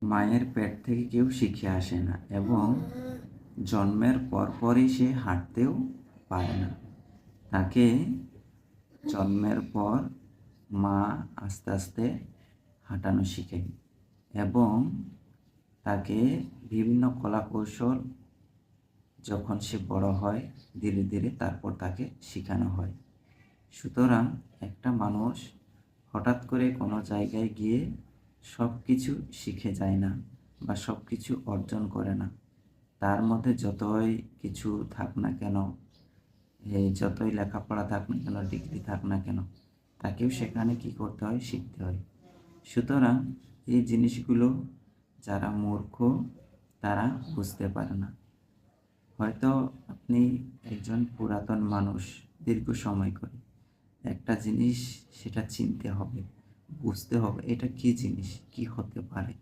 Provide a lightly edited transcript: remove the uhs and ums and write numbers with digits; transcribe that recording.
মায়ের পেট থেকে কেউ শিখে আসে না এবং জন্মের পরপরই সে হাঁটতেও পারে না। তাকে জন্মের পর মা আস্তে আস্তে হাঁটানো শিখায় এবং তাকে বিভিন্ন কলাকৌশল যখন সে বড় হয় ধীরে ধীরে তারপর তাকে শেখানো হয়। সুতরাং একটা মানুষ হঠাৎ করে কোনো জায়গায় গিয়ে সব কিছু শিখে যায় না বা সব কিছু অর্জন করে না। তার মধ্যে যতই কিছু থাক না কেন, যতই লেখাপড়া থাক না কেন, ডিগ্রি থাক না কেন, তাকেও সেখানে কি করতে হয়? শিখতে হয়। সুতরাং এই জিনিসগুলো যারা মূর্খ তারা বুঝতে পারে না। হয়তো আপনি একজন পুরাতন মানুষ, দীর্ঘ সময় করে একটা জিনিস সেটা চিনতে হবে, বুঝতে হবে এটা কি জিনিস, কি হতে পারে।